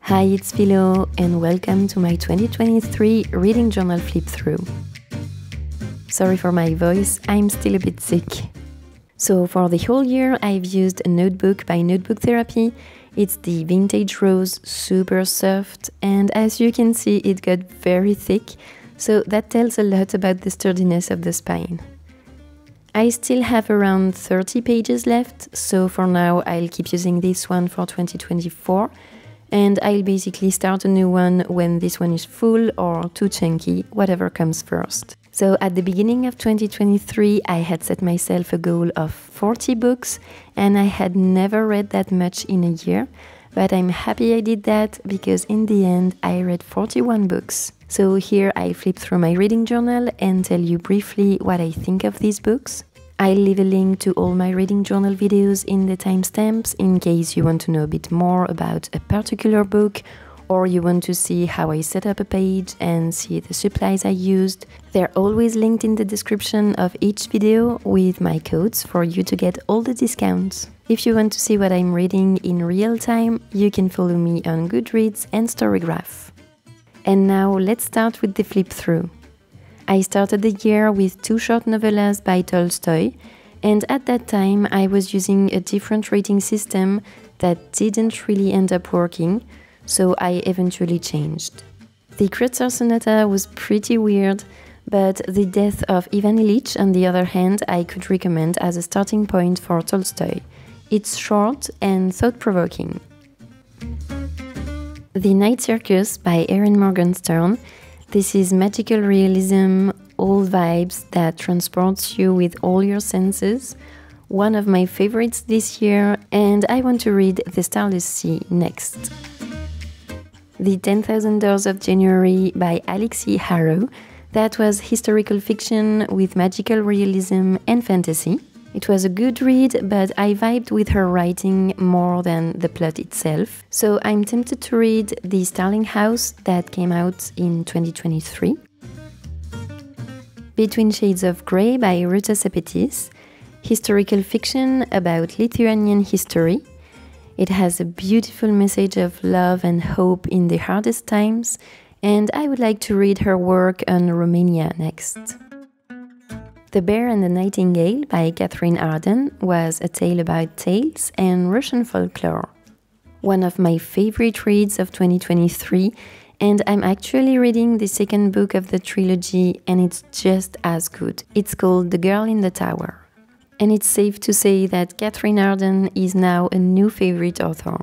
Hi, it's Filo, and welcome to my 2023 reading journal flip through. Sorry for my voice, I'm still a bit sick. So for the whole year, I've used a notebook by Notebook Therapy. It's the Vintage Rose, super soft, and as you can see, it got very thick, so that tells a lot about the sturdiness of the spine. I still have around 30 pages left, so for now I'll keep using this one for 2024, and I'll basically start a new one when this one is full or too chunky, whatever comes first. So at the beginning of 2023, I had set myself a goal of 40 books, and I had never read that much in a year, but I'm happy I did that because in the end I read 41 books. So here I flip through my reading journal and tell you briefly what I think of these books. I'll leave a link to all my reading journal videos in the timestamps in case you want to know a bit more about a particular book or you want to see how I set up a page and see the supplies I used. They're always linked in the description of each video with my codes for you to get all the discounts. If you want to see what I'm reading in real time, you can follow me on Goodreads and Storygraph. And now let's start with the flip through. I started the year with 2 short novellas by Tolstoy, and at that time I was using a different rating system that didn't really end up working, so I eventually changed. The Kreutzer Sonata was pretty weird, but The Death of Ivan Ilyich, on the other hand, I could recommend as a starting point for Tolstoy. It's short and thought-provoking. The Night Circus by Erin Morgenstern. This is magical realism, all vibes that transports you with all your senses. One of my favorites this year, and I want to read The Starless Sea next. The 10,000 Doors of January by Alexi Harrow. That was historical fiction with magical realism and fantasy. It was a good read, but I vibed with her writing more than the plot itself. So I'm tempted to read The Starling House that came out in 2023. Between Shades of Grey by Ruta Sepetys. Historical fiction about Lithuanian history. It has a beautiful message of love and hope in the hardest times, and I would like to read her work on Romania next. The Bear and the Nightingale by Catherine Arden was a tale about tales and Russian folklore. One of my favorite reads of 2023, and I'm actually reading the second book of the trilogy and it's just as good. It's called The Girl in the Tower. And it's safe to say that Catherine Arden is now a new favorite author.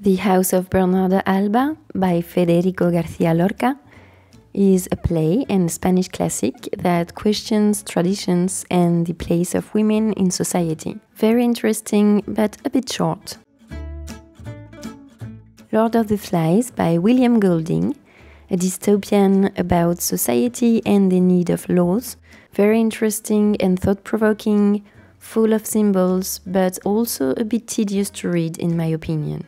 The House of Bernarda Alba by Federico García Lorca is a play and Spanish classic that questions traditions and the place of women in society. Very interesting, but a bit short. Lord of the Flies by William Golding, a dystopian about society and the need of laws. Very interesting and thought-provoking, full of symbols, but also a bit tedious to read in my opinion.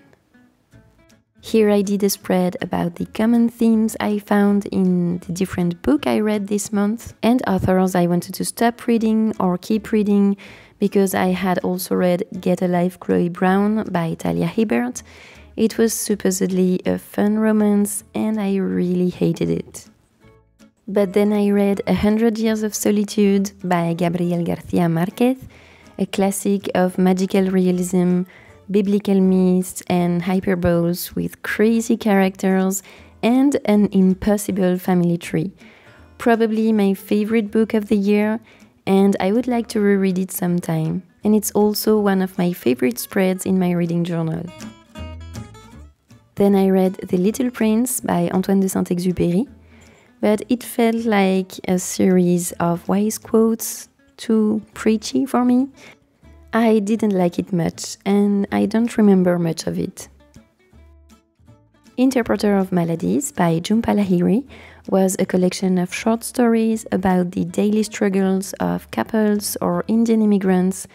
Here I did a spread about the common themes I found in the different books I read this month and authors I wanted to stop reading or keep reading because I had also read Get a Life Chloe Brown by Talia Hibbert. It was supposedly a fun romance and I really hated it. But then I read 100 Years of Solitude by Gabriel García Márquez, a classic of magical realism, biblical myths and hyperboles with crazy characters and an impossible family tree. Probably my favorite book of the year, and I would like to reread it sometime. And it's also one of my favorite spreads in my reading journal. Then I read The Little Prince by Antoine de Saint-Exupéry, but it felt like a series of wise quotes, too preachy for me. I didn't like it much, and I don't remember much of it. Interpreter of Maladies by Jhumpa Lahiri was a collection of short stories about the daily struggles of couples or Indian immigrants,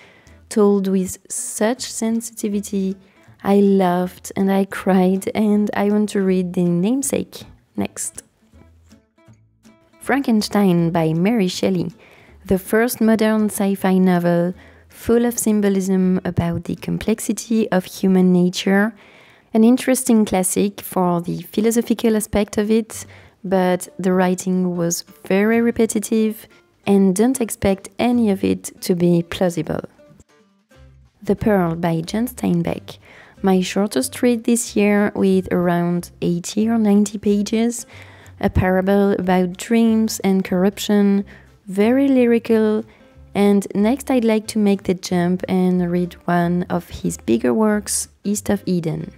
told with such sensitivity. I laughed and I cried, and I want to read The Namesake next. Frankenstein by Mary Shelley, the first modern sci-fi novel full of symbolism about the complexity of human nature An interesting classic for the philosophical aspect of it, but the writing was very repetitive and don't expect any of it to be plausible. The Pearl by John Steinbeck, my shortest read this year with around 80 or 90 pages, a parable about dreams and corruption, very lyrical, and next I'd like to make the jump and read one of his bigger works, East of Eden.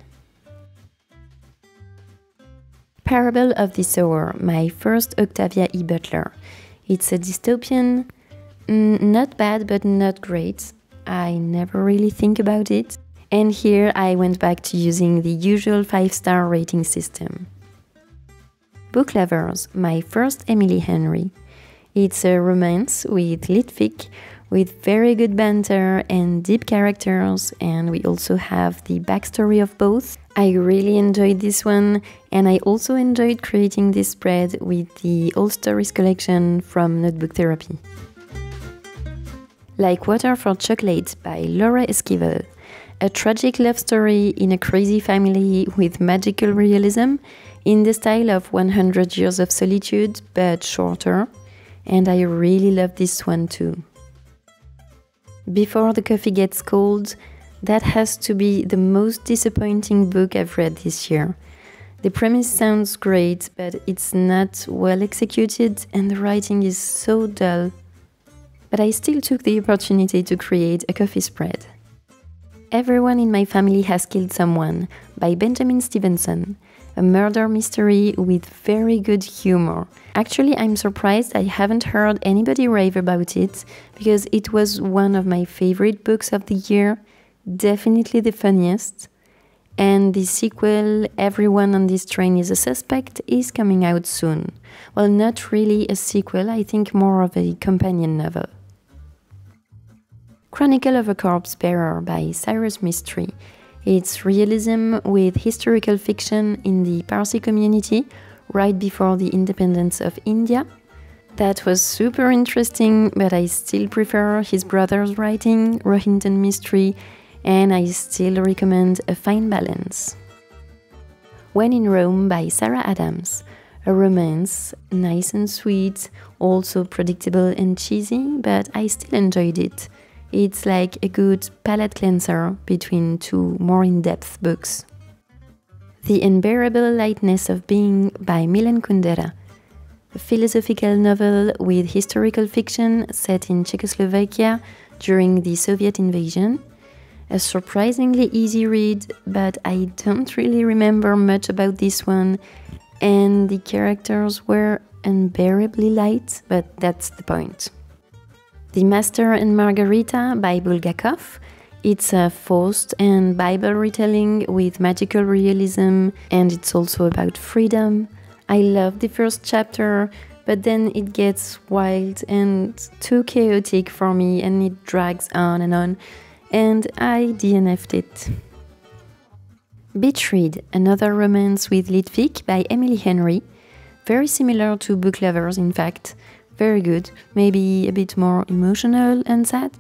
Parable of this Hour, my first Octavia E. Butler. It's a dystopian, not bad but not great. I never really think about it. And here I went back to using the usual 5-star rating system. Book Lovers, my first Emily Henry. It's a romance with lit fic, with very good banter and deep characters, and we also have the backstory of both. I really enjoyed this one, and I also enjoyed creating this spread with the All Stories collection from Notebook Therapy. Like Water for Chocolate by Laura Esquivel. A tragic love story in a crazy family with magical realism in the style of 100 Years of Solitude, but shorter. And I really love this one too. Before the Coffee Gets Cold, that has to be the most disappointing book I've read this year. The premise sounds great, but it's not well executed and the writing is so dull. But I still took the opportunity to create a coffee spread. Everyone in My Family Has Killed Someone by Benjamin Stevenson, a murder mystery with very good humor. Actually, I'm surprised I haven't heard anybody rave about it, because it was one of my favorite books of the year, definitely the funniest. And the sequel, Everyone on This Train is a Suspect, is coming out soon. Well, not really a sequel, I think more of a companion novel. Chronicle of a Corpse Bearer by Cyrus Mistry. It's realism with historical fiction in the Parsi community right before the independence of India. That was super interesting, but I still prefer his brother's writing, Rohinton Mistry, and I still recommend A Fine Balance. When in Rome by Sarah Adams. A romance, nice and sweet, also predictable and cheesy, but I still enjoyed it. It's like a good palate cleanser between two more in-depth books. The Unbearable Lightness of Being by Milan Kundera. A philosophical novel with historical fiction set in Czechoslovakia during the Soviet invasion. A surprisingly easy read, but I don't really remember much about this one, and the characters were unbearably light, but that's the point. The Master and Margarita by Bulgakov. It's a Faust and Bible retelling with magical realism, and it's also about freedom. I love the first chapter, but then it gets wild and too chaotic for me, and it drags on, and I DNF'd it. Beach Read, another romance with lit fic by Emily Henry. Very similar to Book Lovers, in fact. Very good, maybe a bit more emotional and sad.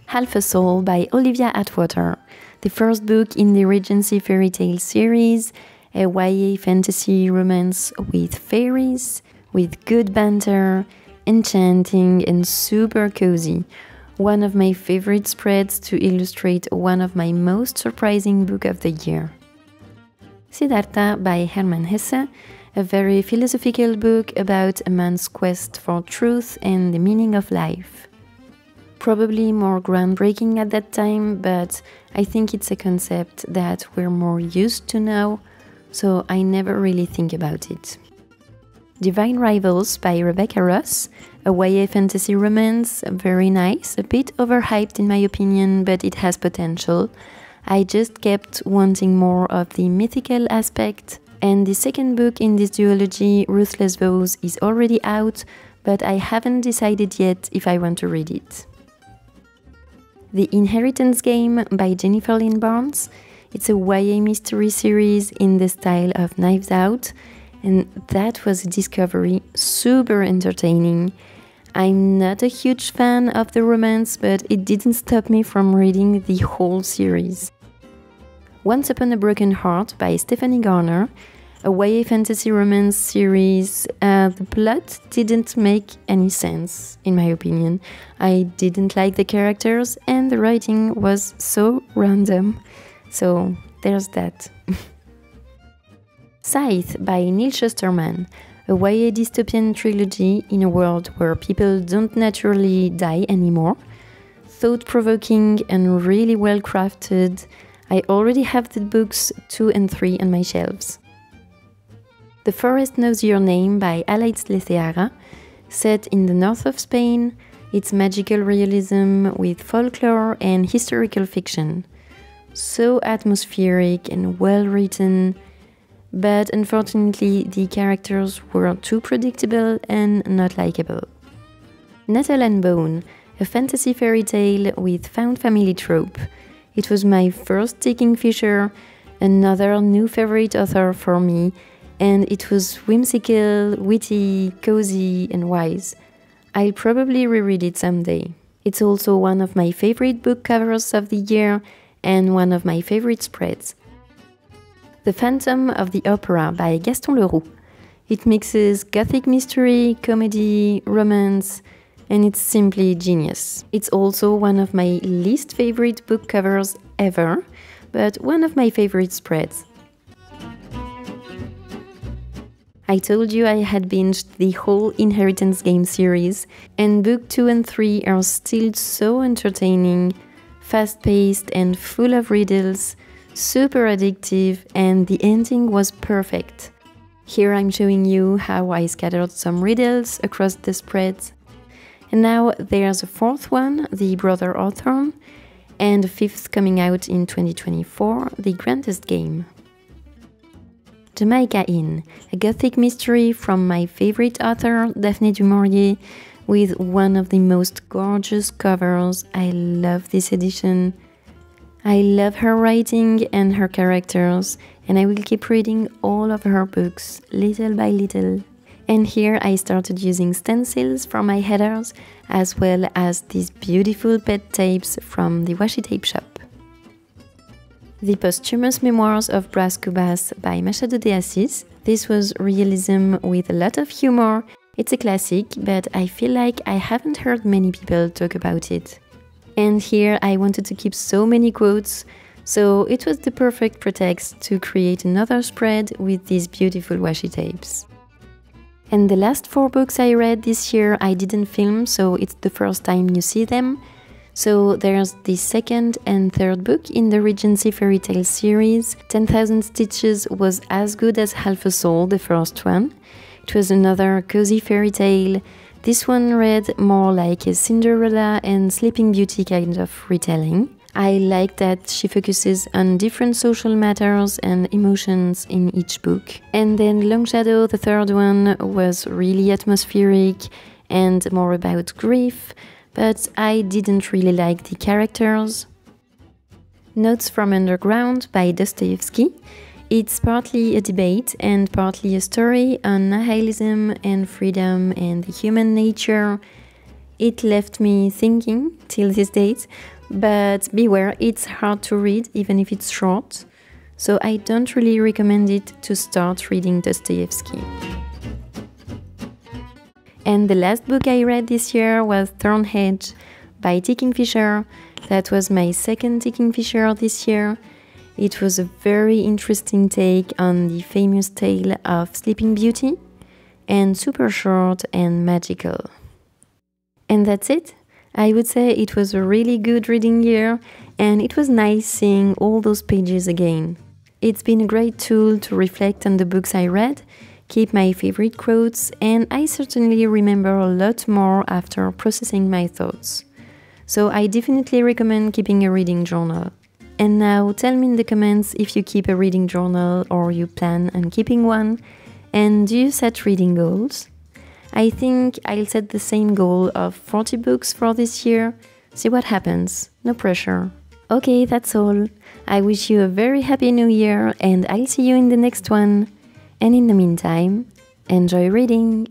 Half a Soul by Olivia Atwater, the first book in the Regency fairy tale series, a YA fantasy romance with fairies, with good banter, enchanting and super cozy. One of my favorite spreads to illustrate one of my most surprising book of the year. Siddhartha by Hermann Hesse, a very philosophical book about a man's quest for truth and the meaning of life. Probably more groundbreaking at that time, but I think it's a concept that we're more used to now, so I never really think about it. Divine Rivals by Rebecca Ross, a YA fantasy romance, very nice, a bit overhyped in my opinion, but it has potential. I just kept wanting more of the mythical aspect. And the second book in this duology, Ruthless Vows, is already out, but I haven't decided yet if I want to read it. The Inheritance Game by Jennifer Lynn Barnes. It's a YA mystery series in the style of Knives Out, and that was a discovery, super entertaining. I'm not a huge fan of the romance, but it didn't stop me from reading the whole series. Once Upon a Broken Heart by Stephanie Garner, a YA fantasy romance series. The plot didn't make any sense, in my opinion. I didn't like the characters and the writing was so random. So there's that. Scythe by Neil Shusterman, a YA dystopian trilogy in a world where people don't naturally die anymore. Thought-provoking and really well crafted. I already have the books 2 and 3 on my shelves. The Forest Knows Your Name by Alaitz Leseara, set in the north of Spain. It's magical realism with folklore and historical fiction. So atmospheric and well written, but unfortunately the characters were too predictable and not likable. Nettle and Bone, a fantasy fairy tale with found family trope. It was my first Dick Kingfisher, another new favorite author for me, and it was whimsical, witty, cozy and wise. I'll probably reread it someday. It's also one of my favorite book covers of the year and one of my favorite spreads. The Phantom of the Opera by Gaston Leroux. It mixes gothic mystery, comedy, romance, and it's simply genius. It's also one of my least favorite book covers ever, but one of my favorite spreads. I told you I had binged the whole Inheritance Game series, and book 2 and 3 are still so entertaining, fast-paced and full of riddles, super addictive, and the ending was perfect. Here I'm showing you how I scattered some riddles across the spreads. And now there's a fourth one, The Brother Hawthorne, and a fifth coming out in 2024, The Grandest Game. Jamaica Inn, a gothic mystery from my favorite author, Daphne du Maurier, with one of the most gorgeous covers. I love this edition. I love her writing and her characters, and I will keep reading all of her books, little by little. And here I started using stencils for my headers, as well as these beautiful pet tapes from the washi tape shop. The Posthumous Memoirs of Bras Cubas by Machado de Assis. This was realism with a lot of humor. It's a classic, but I feel like I haven't heard many people talk about it. And here I wanted to keep so many quotes, so it was the perfect pretext to create another spread with these beautiful washi tapes. And the last 4 books I read this year I didn't film, so it's the first time you see them. So there's the second and third book in the Regency Fairy Tale series. 10,000 Stitches was as good as Half a Soul, the first one. It was another cozy fairy tale. This one read more like a Cinderella and Sleeping Beauty kind of retelling. I like that she focuses on different social matters and emotions in each book. And then Long Shadow, the third one, was really atmospheric and more about grief, but I didn't really like the characters. Notes from Underground by Dostoevsky. It's partly a debate and partly a story on nihilism and freedom and the human nature. It left me thinking till this date, but beware, it's hard to read even if it's short, so I don't really recommend it to start reading Dostoevsky. And the last book I read this year was Thornhedge by Dick Kingfisher. That was my second Dick Kingfisher this year. It was a very interesting take on the famous tale of Sleeping Beauty, and super short and magical. And that's it. I would say it was a really good reading year, and it was nice seeing all those pages again. It's been a great tool to reflect on the books I read, keep my favorite quotes, and I certainly remember a lot more after processing my thoughts. So I definitely recommend keeping a reading journal. And now tell me in the comments if you keep a reading journal or you plan on keeping one, and do you set reading goals? I think I'll set the same goal of 40 books for this year. See what happens, no pressure. Okay, that's all. I wish you a very happy new year and I'll see you in the next one. And in the meantime, enjoy reading!